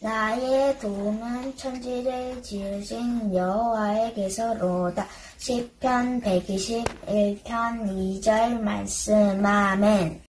나의 도움은 천지를 지으신 여호와에게서로다. 시편 121편 2절 말씀. 아멘.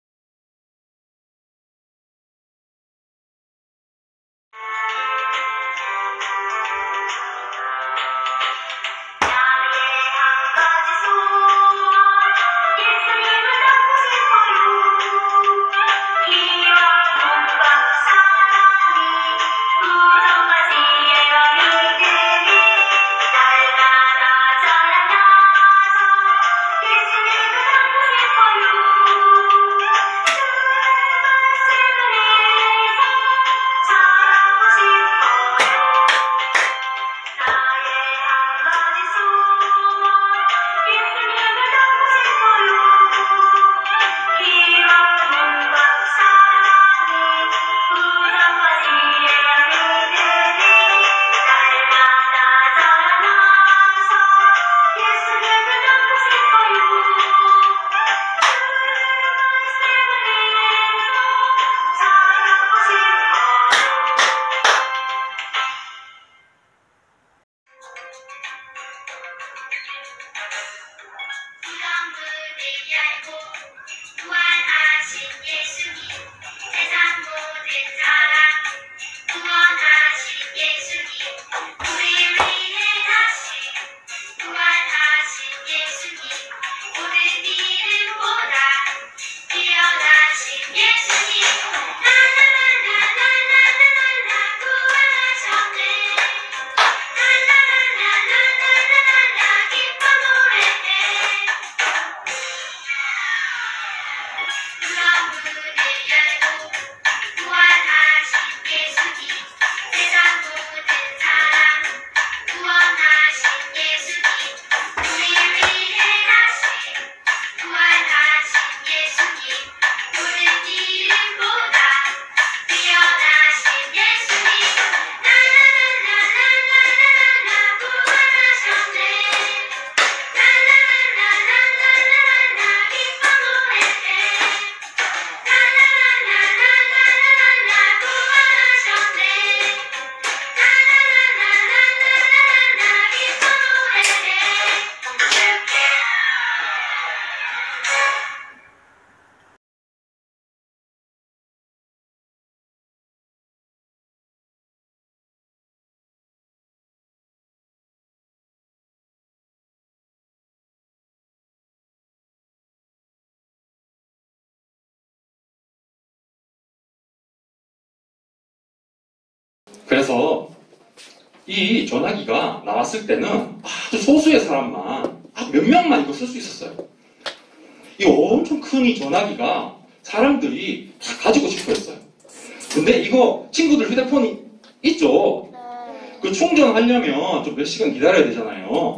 그래서 이 전화기가 나왔을 때는 아주 소수의 사람만, 몇 명만 이거 쓸 수 있었어요. 이 엄청 큰 이 전화기가 사람들이 다 가지고 싶어 했어요. 근데 이거 친구들 휴대폰이 있죠? 그 충전하려면 좀 몇 시간 기다려야 되잖아요.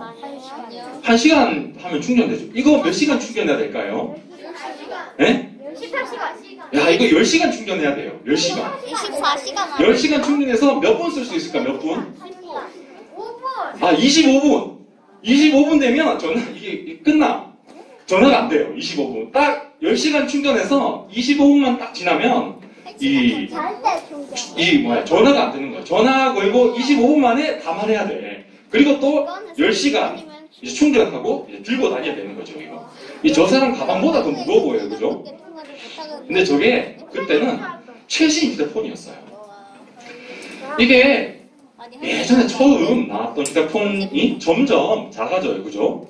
1시간 하면 충전되죠. 이거 몇 시간 충전해야 될까요? 14시간. 네? 14시간. 야, 이거 10시간 충전해야 돼요. 10시간. 24시간. 10시간 충전해서 몇 분 쓸 수 있을까? 몇 분? 5분. 아, 25분. 25분 되면 이게 끝나. 전화가 안 돼요. 25분. 딱 10시간 충전해서 25분만 딱 지나면 전화가 안 되는 거예요. 전화 걸고 25분 만에 다 말해야 돼. 그리고 또 10시간 이제 충전하고 이제 들고 다녀야 되는 거죠, 이거. 저 사람 가방보다 더 무거워 보여요, 그죠? 근데 저게 그때는 최신 휴대폰이었어요. 이게 예전에 처음 나왔던 휴대폰이 점점 작아져요, 그죠?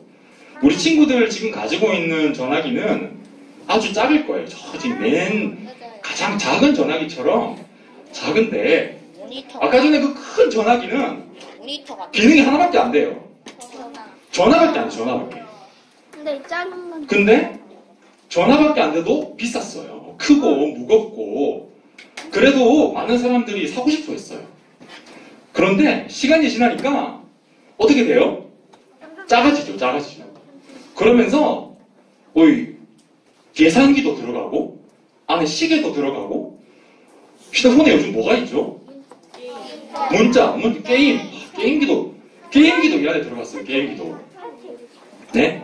우리 친구들 지금 가지고 있는 전화기는 아주 작을 거예요. 저 지금 맨 가장 작은 전화기처럼 작은데, 아까 전에 그 큰 전화기는 기능이 하나밖에 안 돼요. 전화밖에 안 돼, 전화밖에. 근데 이 작은 건. 근데 전화밖에 안 돼도 비쌌어요. 크고 무겁고. 그래도 많은 사람들이 사고 싶어 했어요. 그런데 시간이 지나니까 어떻게 돼요? 작아지죠. 그러면서 계산기도 들어가고 안에 시계도 들어가고. 휴대폰에 요즘 뭐가 있죠? 문자, 게임기도 이 안에 들어갔어요. 게임기도. 네?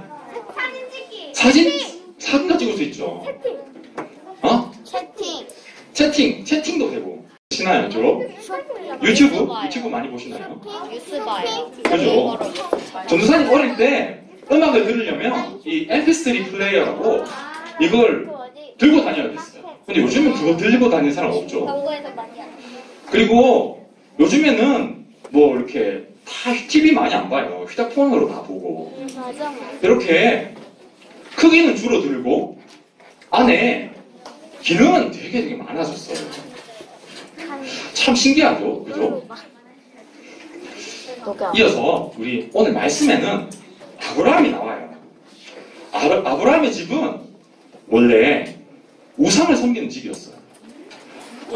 사진 찍기. 사진도 찍을 수 있죠. 채팅도 되고. 보시나요, 주로? 유튜브 많이 보시나요? 뉴스 봐요. 그죠? 전도사님 어릴 때 음악을 들으려면 이 MP3 플레이어라고 이걸 들고 다녀야 됐어요. 근데 요즘은 그거 들고 다니는 사람 없죠. 광고에서 많이 하죠. 그리고 요즘에는 뭐 이렇게 다 TV 많이 안 봐요. 휴대폰으로 다 보고. 맞아. 이렇게 크기는 줄어들고 안에 기능은 되게 많아졌어요. 참 신기하죠? 그죠? 이어서 우리 오늘 말씀에는 아브라함이 나와요. 아브라함의 집은 원래 우상을 섬기는 집이었어요.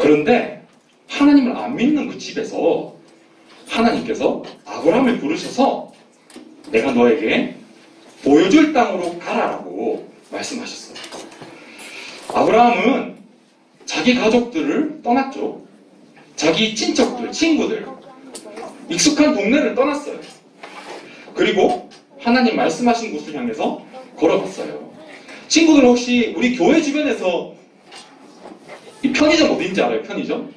그런데 하나님을 안 믿는 그 집에서 하나님께서 아브라함을 부르셔서 내가 너에게 보여줄 땅으로 가라라고 말씀하셨어요. 아브라함은 자기 가족들을 떠났죠. 자기 친척들, 친구들, 익숙한 동네를 떠났어요. 그리고 하나님 말씀하신 곳을 향해서 걸어갔어요. 친구들 혹시 우리 교회 주변에서 이 편의점 어디인지 알아요? 편의점?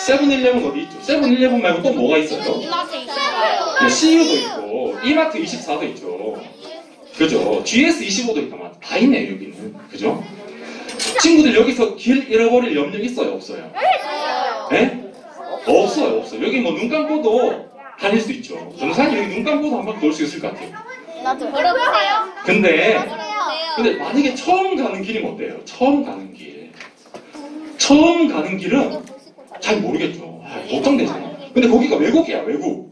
세븐일레븐 어디 있죠? 세븐일레븐 말고 또 뭐가 있어요? 이마트 있어요. 네, CU도 있고 이마트 24도 있죠. 그죠? GS25도 있다. 다 있네요, 여기는. 그죠? 친구들 여기서 길 잃어버릴 염려 있어요, 없어요? 네? 없어요. 여기 뭐 눈 감고도 다닐 수 있죠. 전사님 여기 눈 감고도 한번 돌 수 있을 것 같아요. 나도 물어보세요. 근데 만약에 처음 가는 길이면 어때요? 처음 가는 길은 잘 모르겠죠. 걱정되잖아. 근데 거기가 외국이야, 외국.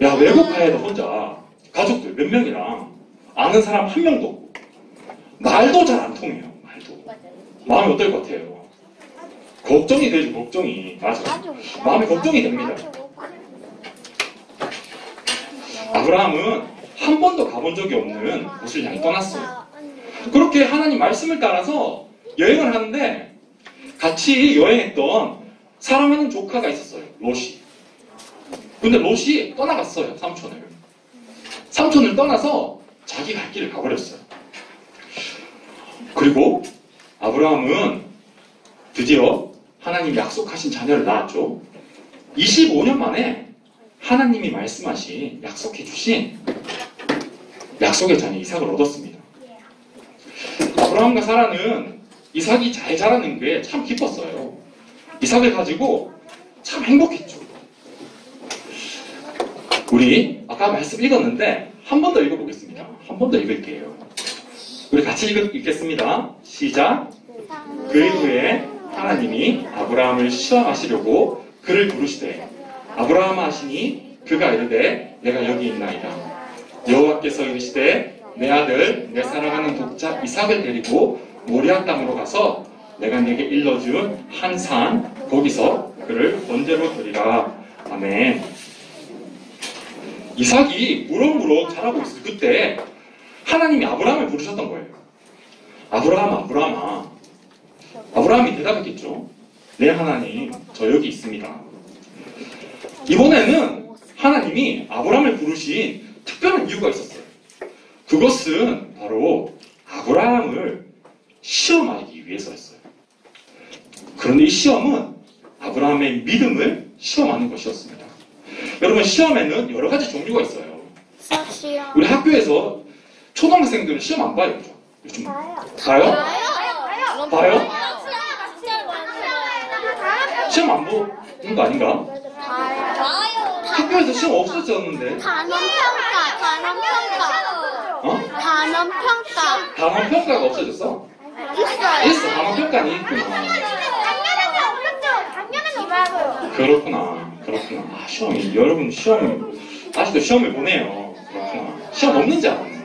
야, 외국 가야 돼, 혼자. 가족들 몇 명이랑 아는 사람 한 명도 없고. 말도 잘 안 통해요, 말도. 마음이 어떨 것 같아요? 걱정이 되죠, 걱정이. 맞아. 마음이 걱정이 됩니다. 아브라함은 한 번도 가본 적이 없는 곳을 향해 떠났어요. 그렇게 하나님 말씀을 따라서 여행을 하는데 같이 여행했던 사랑하는 조카가 있었어요. 롯이. 근데 롯이 떠나갔어요. 삼촌을 떠나서 자기 갈 길을 가버렸어요. 그리고 아브라함은 드디어 하나님 약속하신 자녀를 낳았죠. 25년 만에 하나님이 말씀하신 약속해 주신 약속의 자녀 이삭을 얻었습니다. 아브라함과 사라는 이삭이 잘 자라는 게 참 기뻤어요. 이삭을 가지고 참 행복했죠. 우리 아까 말씀 읽었는데 한 번 더 읽어보겠습니다. 한 번 더 읽을게요. 우리 같이 읽겠습니다. 시작. 그 후에 하나님이 아브라함을 시험하시려고 그를 부르시되 아브라함아 하시니 그가 이르되 내가 여기 있나이다. 여호와께서 이르시되 내 아들 내 사랑하는 독자 이삭을 데리고 모리아 땅으로 가서 내가 네게 일러준 한 산 거기서 그를 번제로 드리라. 아멘. 이삭이 무럭무럭 자라고 있을 그때 하나님이 아브라함을 부르셨던 거예요. 아브라함아. 아브라함이 대답했겠죠. 네, 하나님, 저 여기 있습니다. 이번에는 하나님이 아브라함을 부르신 특별한 이유가 있었어요. 그것은 바로 아브라함을 시험하기 위해서였어요. 그런데 이 시험은 아브라함의 믿음을 시험하는 것이었습니다. 여러분, 시험에는 여러 가지 종류가 있어요. 우리 학교에서 초등학생들은 시험 안 봐요. 요즘 봐요? 봐요? 시험 안 보는 거 아닌가? 학교에서 시험 없어졌는데. 단원평가가 없어졌어? 있어. 단원평가는 있구나. 그렇구나. 아, 시험이, 여러분 시험, 아직도 시험을 보내요. 그렇구나. 시험 없는지 알았네.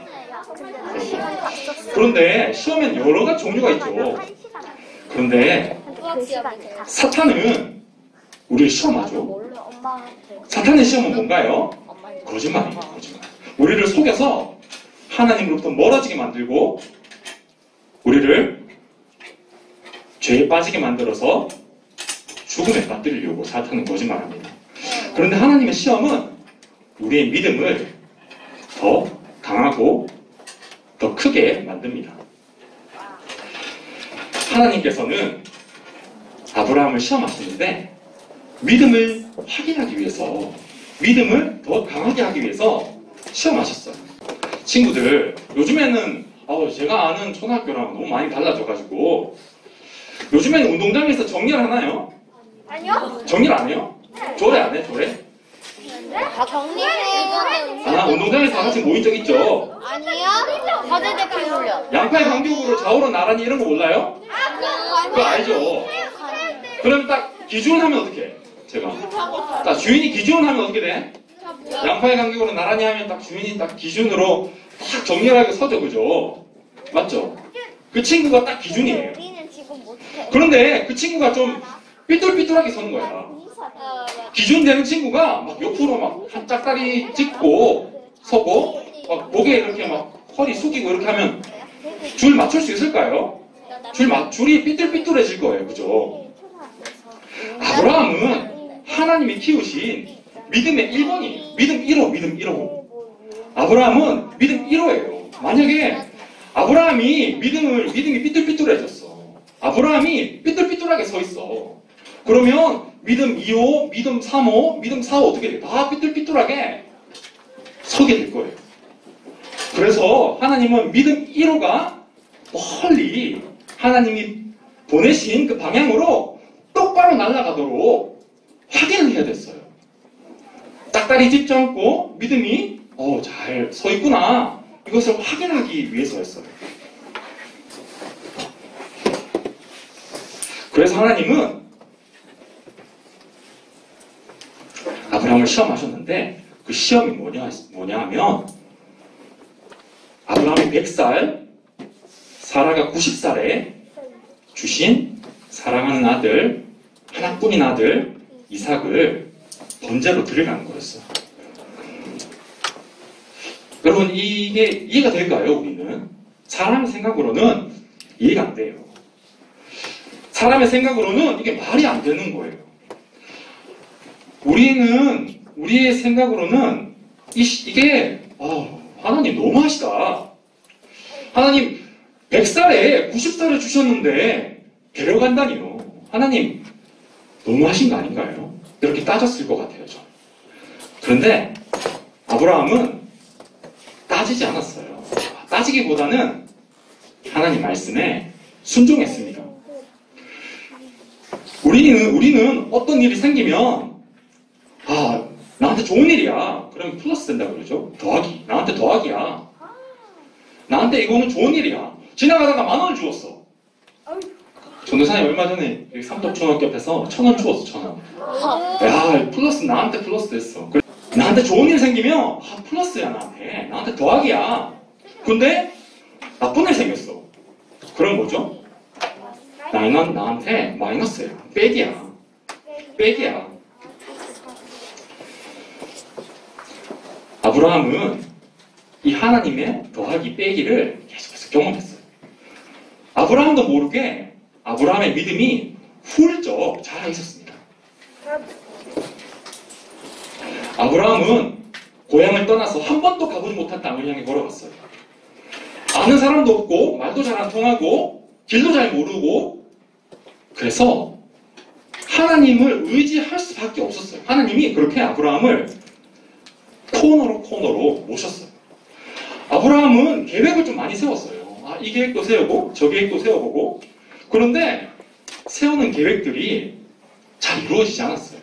그런데 시험엔 여러 가지 종류가 있죠. 그런데 사탄은 우리를 시험하죠. 사탄의 시험은 뭔가요? 거짓말이에요. 거짓말. 우리를 속여서 하나님으로부터 멀어지게 만들고 우리를 죄에 빠지게 만들어서 죽음에 빠뜨리려고 사탄은 거짓말합니다. 그런데 하나님의 시험은 우리의 믿음을 더 강하고 더 크게 만듭니다. 하나님께서는 아브라함을 시험하시는데 믿음을 확인하기 위해서, 믿음을 더 강하게 하기 위해서 시험하셨어요. 친구들, 요즘에는 제가 아는 초등학교랑 너무 많이 달라져가지고 요즘에는 운동장에서 정리를 하나요? 아니요. 정리를 안 해요? 조례 안 해? 조례? 정리해요. 운동장에서 다 같이 모인 적 있죠? 아니요. 과제대표 훈련. 양팔 간격으로 좌우로 나란히 이런 거 몰라요? 그거 알죠? 그럼 딱 기준하면 어떻게 해? 제가 딱 주인이 기준하면 어떻게 돼? 양팔 간격으로 나란히 하면 딱 주인이 딱 기준으로 딱 정렬하게 서죠, 그죠? 맞죠? 그 친구가 딱 기준이에요. 우리는 지금 못해. 그런데 그 친구가 좀 삐뚤삐뚤하게 서는 거야. 기준 되는 친구가 막 옆으로 막 한 짝다리 짚고 서고 막 고개 이렇게 막 허리 숙이고 이렇게 하면 줄 맞출 수 있을까요? 줄이 삐뚤삐뚤해질 거예요, 그죠? 아브라함은 하나님이 키우신 믿음의 1번이에요. 믿음 1호, 믿음 1호. 아브라함은 믿음 1호예요. 만약에 아브라함이 믿음이 삐뚤삐뚤해졌어. 아브라함이 삐뚤삐뚤하게 서 있어. 그러면 믿음 2호, 믿음 3호, 믿음 4호 어떻게 돼? 다 삐뚤삐뚤하게 서게 될 거예요. 그래서 하나님은 믿음 1호가 멀리 하나님이 보내신 그 방향으로 똑바로 날아가도록 확인을 해야 됐어요. 짝다리 짚지 않고 믿음이 잘 서 있구나. 이것을 확인하기 위해서였어요. 그래서 하나님은 아브라함을 시험하셨는데 그 시험이 뭐냐 하면 아브라함이 100살, 사라가 90살에 주신 사랑하는 아들, 하나뿐인 아들 이삭을 번제로 드리라는 거였어요. 여러분, 이게 이해가 될까요? 우리는 사람의 생각으로는 이해가 안 돼요. 사람의 생각으로는 이게 말이 안 되는 거예요. 우리의 생각으로는 이게 하나님 너무하시다. 하나님 100살에 90살을 주셨는데 데려간다니요. 하나님 너무하신 거 아닌가요? 이렇게 따졌을 것 같아요. 저는. 그런데 아브라함은 따지지 않았어요. 따지기보다는 하나님 말씀에 순종했습니다. 우리는 어떤 일이 생기면 나한테 좋은 일이야. 그러면 플러스 된다고 그러죠. 더하기. 나한테 더하기야. 나한테 이거는 좋은 일이야. 지나가다가 10,000원을 주었어. 전도사님 얼마 전에 여기 삼덕중학교 앞에서 1,000원 주었어. 1,000원. 야, 플러스 나한테 플러스 됐어. 나한테 좋은 일 생기면 플러스야. 나한테 더하기야. 근데 나쁜 일 생겼어. 그럼 뭐죠? 나한테 마이너스야. 백이야. 아브라함은 이 하나님의 더하기 빼기를 계속해서 경험했어요. 아브라함도 모르게 아브라함의 믿음이 훌쩍 자라 있었습니다. 아브라함은 고향을 떠나서 한 번도 가보지 못한 땅을 향해 걸어갔어요. 아는 사람도 없고 말도 잘 안 통하고 길도 잘 모르고 그래서 하나님을 의지할 수밖에 없었어요. 하나님이 그렇게 아브라함을 코너로 모셨어요. 아브라함은 계획을 좀 많이 세웠어요. 이 계획도 세우고 저 계획도 세워보고 그런데 세우는 계획들이 잘 이루어지지 않았어요.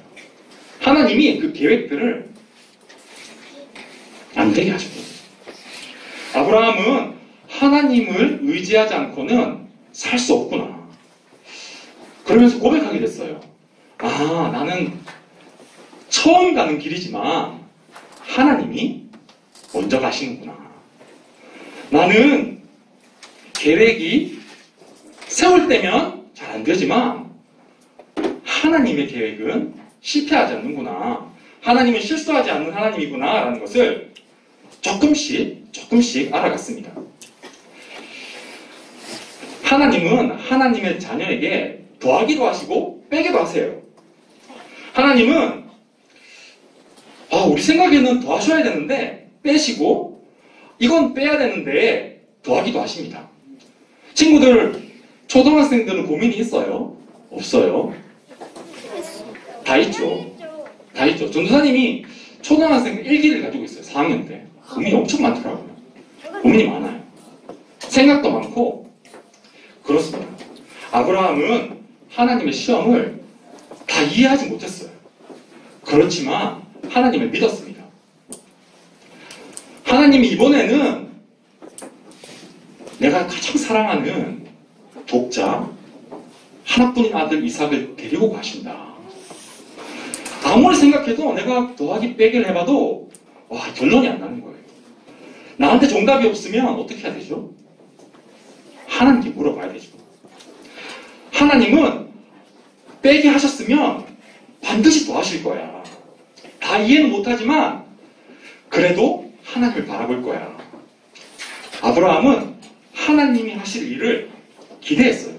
하나님이 그 계획들을 안 되게 하셨거든요. 아브라함은 하나님을 의지하지 않고는 살 수 없구나. 그러면서 고백하게 됐어요. 나는 처음 가는 길이지만 하나님이 먼저 가시는구나. 나는 계획이 세울 때면 잘 안 되지만 하나님의 계획은 실패하지 않는구나. 하나님은 실수하지 않는 하나님이구나 라는 것을 조금씩 알아갔습니다. 하나님은 하나님의 자녀에게 더하기도 하시고 빼기도 하세요. 하나님은 우리 생각에는 더 하셔야 되는데 빼시고 이건 빼야 되는데 더하기도 하십니다. 친구들, 초등학생들은 고민이 있어요. 없어요? 다 있죠. 다 있죠. 전도사님이 초등학생 일기를 가지고 있어요. 4학년 때. 고민이 엄청 많더라고요. 고민이 많아요. 생각도 많고 그렇습니다. 아브라함은 하나님의 시험을 다 이해하지 못했어요. 그렇지만 하나님을 믿었습니다. 하나님이 이번에는 내가 가장 사랑하는 독자 하나뿐인 아들 이삭을 데리고 가신다. 아무리 생각해도 내가 더하기 빼기를 해봐도 결론이 안 나는 거예요. 나한테 정답이 없으면 어떻게 해야 되죠? 하나님께 물어봐야 되죠. 하나님은 빼기 하셨으면 반드시 더하실 거야. 다 이해는 못하지만 그래도 하나님을 바라볼 거야. 아브라함은 하나님이 하실 일을 기대했어요.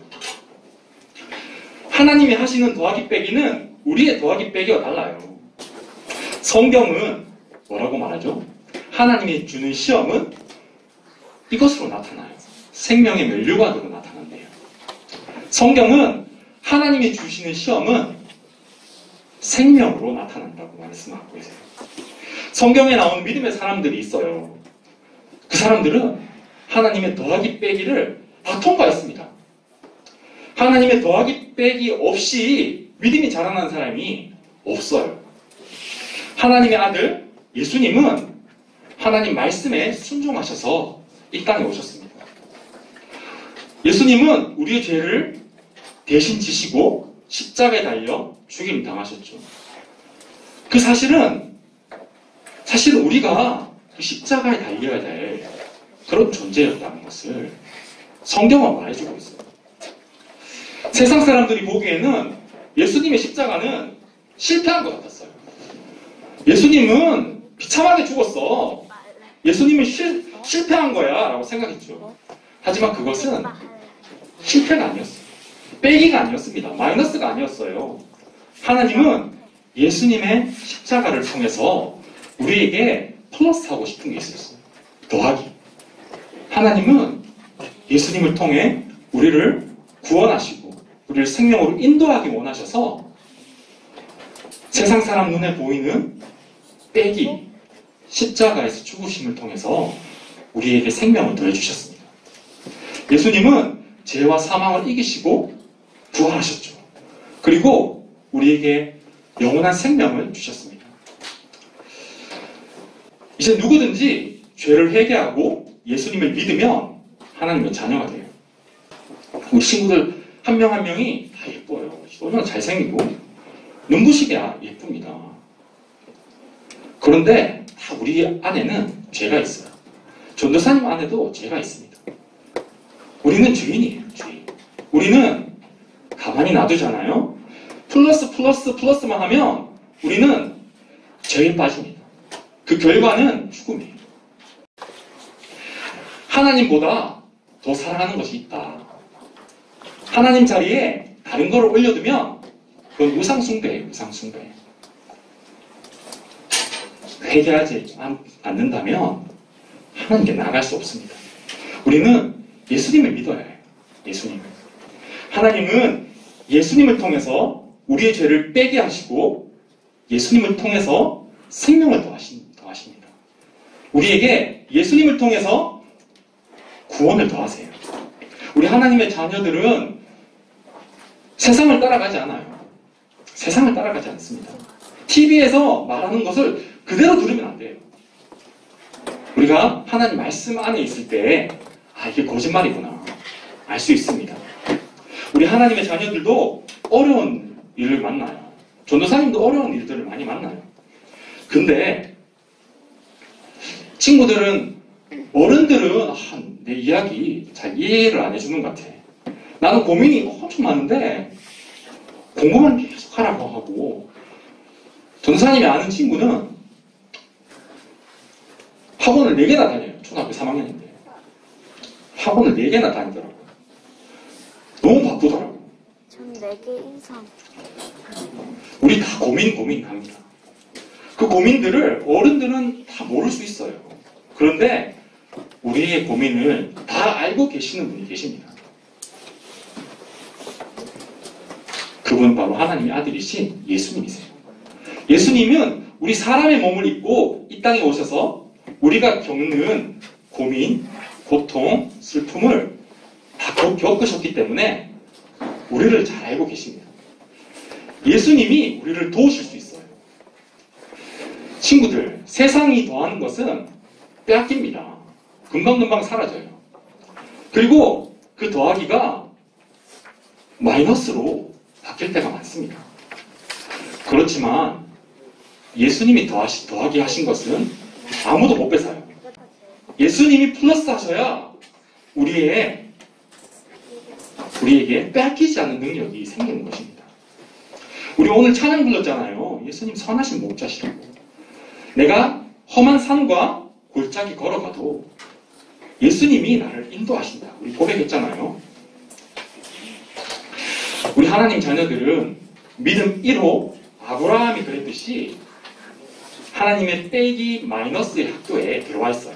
하나님이 하시는 더하기 빼기는 우리의 더하기 빼기와 달라요. 성경은 뭐라고 말하죠? 하나님이 주는 시험은 이것으로 나타나요. 생명의 면류관으로 나타난대요. 성경은 하나님이 주시는 시험은 생명으로 나타난다고 말씀하고 계세요. 성경에 나오는 믿음의 사람들이 있어요. 그 사람들은 하나님의 더하기 빼기를 다 통과했습니다. 하나님의 더하기 빼기 없이 믿음이 자라난 사람이 없어요. 하나님의 아들 예수님은 하나님 말씀에 순종하셔서 이 땅에 오셨습니다. 예수님은 우리의 죄를 대신 지시고 십자가에 달려 죽임 당하셨죠. 그 사실은 우리가 그 십자가에 달려야 될 그런 존재였다는 것을 성경은 말해주고 있어요. 세상 사람들이 보기에는 예수님의 십자가는 실패한 것 같았어요. 예수님은 비참하게 죽었어. 예수님은 실패한 거야 라고 생각했죠. 하지만 그것은 실패가 아니었어요. 빼기가 아니었습니다. 마이너스가 아니었어요. 하나님은 예수님의 십자가를 통해서 우리에게 플러스하고 싶은 게 있었어요. 더하기. 하나님은 예수님을 통해 우리를 구원하시고 우리를 생명으로 인도하기 원하셔서 세상 사람 눈에 보이는 빼기, 십자가에서 죽으심을 통해서 우리에게 생명을 더해주셨습니다. 예수님은 죄와 사망을 이기시고 부활하셨죠. 그리고 우리에게 영원한 생명을 주셨습니다. 이제 누구든지 죄를 회개하고 예수님을 믿으면 하나님의 자녀가 돼요. 우리 친구들 한 명 한 명이 다 예뻐요. 얼마나 잘생기고 눈부시게 예쁩니다. 그런데 다 우리 안에는 죄가 있어요. 전도사님 안에도 죄가 있습니다. 우리는 죄인이에요. 죄인. 우리는 가만히 놔두잖아요. 플러스만 하면 우리는 죄에 빠집니다. 그 결과는 죽음이에요. 하나님보다 더 사랑하는 것이 있다. 하나님 자리에 다른 거를 올려두면 그건 우상숭배예요. 우상숭배. 회개하지 않는다면 하나님께 나아갈 수 없습니다. 우리는 예수님을 믿어야 해요. 예수님을. 하나님은 예수님을 통해서 우리의 죄를 빼게 하시고 예수님을 통해서 생명을 더하십니다. 우리에게 예수님을 통해서 구원을 더하세요. 우리 하나님의 자녀들은 세상을 따라가지 않아요. 세상을 따라가지 않습니다. TV에서 말하는 것을 그대로 들으면 안 돼요. 우리가 하나님 말씀 안에 있을 때 이게 거짓말이구나 알 수 있습니다. 우리 하나님의 자녀들도 어려운 일을 만나요. 전도사님도 어려운 일들을 많이 만나요. 근데 친구들은 어른들은 내 이야기 잘 이해를 안 해주는 것 같아. 나는 고민이 엄청 많은데 공부만 계속 하라고 하고 전도사님이 아는 친구는 학원을 4개나 다녀요. 초등학교 3학년인데 학원을 4개나 다니더라고요. 너무 바쁘더라고요. 전 4개 이상. 우리 다 고민합니다. 그 고민들을 어른들은 다 모를 수 있어요. 그런데 우리의 고민을 다 알고 계시는 분이 계십니다. 그분 바로 하나님의 아들이신 예수님이세요. 예수님은 우리 사람의 몸을 입고 이 땅에 오셔서 우리가 겪는 고민, 고통, 슬픔을 다 겪으셨기 때문에 우리를 잘 알고 계십니다. 예수님이 우리를 도우실 수 있어요. 친구들, 세상이 더하는 것은 빼앗깁니다. 금방금방 사라져요. 그리고 그 더하기가 마이너스로 바뀔 때가 많습니다. 그렇지만 예수님이 더하기 하신 것은 아무도 못 뺏어요. 예수님이 플러스 하셔야 우리에게 빼앗기지 않는 능력이 생기는 것입니다. 우리 오늘 찬양 불렀잖아요. 예수님 선하신 목자시라고. 내가 험한 산과 골짜기 걸어가도 예수님이 나를 인도하신다. 우리 고백했잖아요. 우리 하나님 자녀들은 믿음 1호 아브라함이 그랬듯이 하나님의 빼기 마이너스의 학교에 들어와 있어요.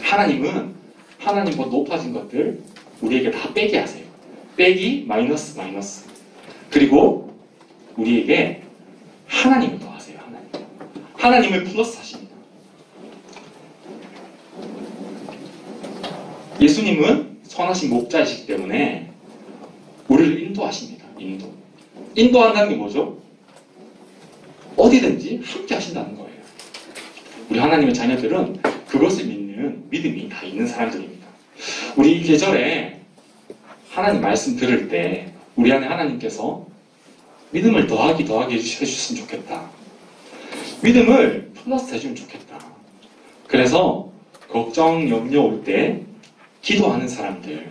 하나님은 하나님보다 높아진 것들 우리에게 다 빼게 하세요. 빼기 마이너스. 그리고 우리에게 하나님을 더하세요. 하나님을 플러스 하십니다. 예수님은 선하신 목자이시기 때문에 우리를 인도하십니다. 인도한다는 게 뭐죠? 어디든지 함께 하신다는 거예요. 우리 하나님의 자녀들은 그것을 믿는 믿음이 다 있는 사람들입니다. 우리 이 계절에 하나님 말씀 들을 때 우리 안에 하나님께서 믿음을 더하기 해주셨으면 좋겠다. 믿음을 플러스 해주면 좋겠다. 그래서 걱정, 염려 올 때 기도하는 사람들,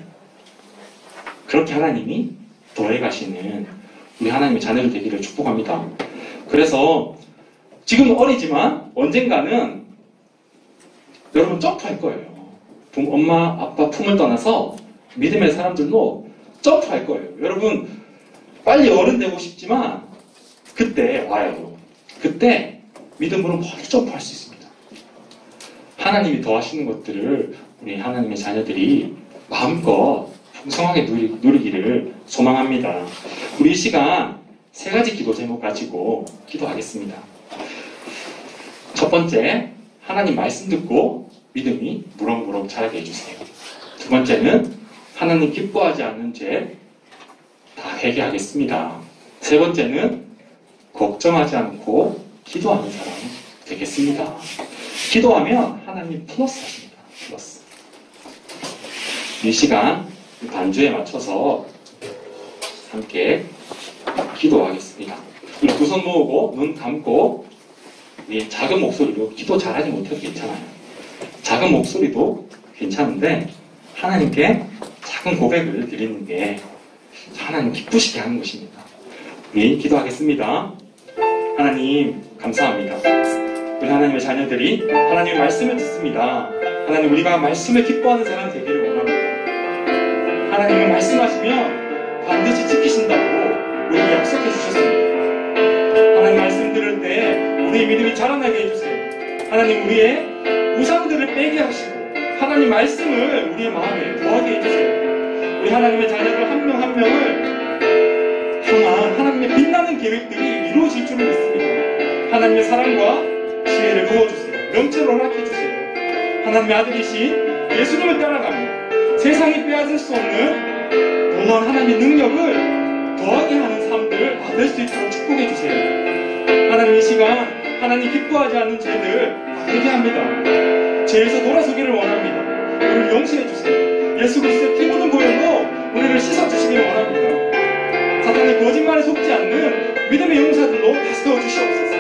그렇게 하나님이 더해가시는 우리 하나님의 자녀들 되기를 축복합니다. 그래서 지금은 어리지만 언젠가는 여러분 점프할 거예요. 엄마, 아빠 품을 떠나서 믿음의 사람들로 점프할 거예요. 여러분 빨리 어른 되고 싶지만 그때 와요. 그때 믿음으로 멀리 점프할 수 있습니다. 하나님이 더하시는 것들을 우리 하나님의 자녀들이 마음껏 풍성하게 누리기를 소망합니다. 우리 이 시간 세 가지 기도 제목 가지고 기도하겠습니다. 첫 번째, 하나님 말씀 듣고 믿음이 무럭무럭 자라게 해주세요. 두 번째는 하나님 기뻐하지 않는 죄 다 회개하겠습니다. 세 번째는 걱정하지 않고 기도하는 사람 되겠습니다. 기도하면 하나님 플러스 하십니다. 플러스. 이 시간 반주에 맞춰서 함께 기도하겠습니다. 우리 두 손 모으고 눈 감고 작은 목소리로 기도 잘하지 못해도 괜찮아요. 작은 목소리도 괜찮은데 하나님께 작은 고백을 드리는 게 하나님 기쁘시게 하는 것입니다. 우리 기도하겠습니다. 하나님 감사합니다. 우리 하나님의 자녀들이 하나님의 말씀을 듣습니다. 하나님 우리가 말씀을 기뻐하는 사람 되기를 원합니다. 하나님은 말씀하시면 반드시 지키신다고 우리에게 약속해 주셨습니다. 하나님 말씀 들을 때 우리의 믿음이 자라나게 해주세요. 하나님 우리의 우상들을 빼게 하시고 하나님 말씀을 우리의 마음에 더하게 해주세요. 우리 하나님의 자녀들 한 명 한 명을 향한 하나님의 빛나는 계획들이 이루어질 줄을 믿습니다. 하나님의 사랑과 지혜를 부어주세요. 명체로 허락해주세요. 하나님의 아들이신 예수님을 따라가며 세상이 빼앗을 수 없는 놀라운 하나님의 능력을 더하게 하는 삶들 받을 수 있도록 축복해주세요. 하나님 이 시간 하나님 기뻐하지 않는 죄들 회개합니다. 죄에서 돌아서기를 원합니다. 우리를 용서해주세요. 예수 그리스도의 피 묻은 보혈로 우리를 씻어주시기를 원합니다. 사탄의 거짓말에 속지 않는 믿음의 용사들로 다스려 주시옵소서.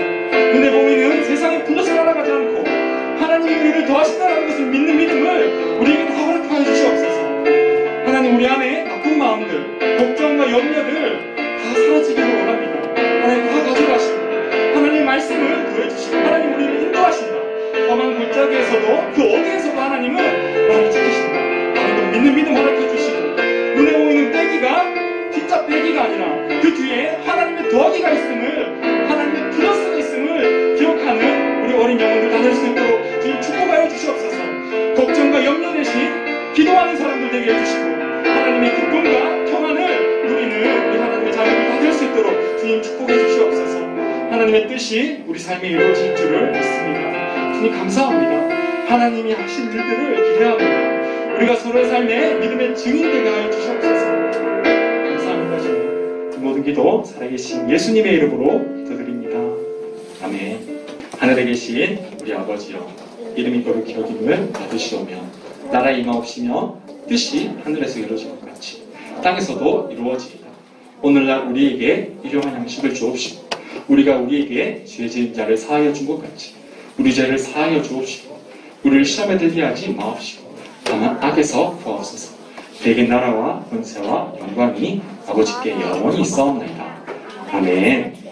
눈에 보이는 세상의 플러스를 알아가지 않고 하나님이 우리를 더하신다는 것을 믿는 믿음을 우리에게 다 허락하여 주시옵소서. 하나님 우리 안에 나쁜 마음들, 걱정과 염려들 다 사라지기를 원합니다. 하나님 다 가져가시고 하나님 말씀을 구해주시고 하나님 우리를 인도하신다. 험한 골짜기에서도 그 어디에서도 하나님은 나를 지키신다. 하나님 믿는 믿음 허락해주시고 눈에 보이는 빼기가 뒷잡 빼기가 아니라 그 뒤에 하나님의 더하기가 있음을 하나님의 플러스가 있음을 기억하는 우리 어린 영혼들 다 될 수 있도록 주님 축복하여 주시옵소서. 걱정과 염려 대신 기도하는 사람들 되게 해주시고 하나님의 기쁨과 평안을 누리는 우리 하나님의 자녀를 받을 수 있도록 주님 축복해 주시옵소서. 하나님의 뜻이 우리 삶에 이루어질 줄을 믿습니다. 주님 감사합니다. 하나님이 하신 일들을 기대합니다. 우리가 서로의 삶에 믿음의 증인되게 하여 주시옵소서. 감사합니다. 주님. 이 모든 기도 살아계신 예수님의 이름으로 기도드립니다. 아멘. 하늘에 계신 우리 아버지여, 이름이 거룩히 여김을 받으시오며 나라 임하옵시며 뜻이 하늘에서 이루어진 것 같이 땅에서도 이루어지이다. 오늘날 우리에게 일용할 양식을 주옵시고 우리가 우리에게 죄 지은 자를 사하여 준 것 같이 우리 죄를 사하여 주옵시고 우리를 시험에 들게 하지 마옵시고 다만 악에서 구하옵소서. 대개 나라와 권세와 영광이 아버지께 영원히 있사옵나이다. 아멘.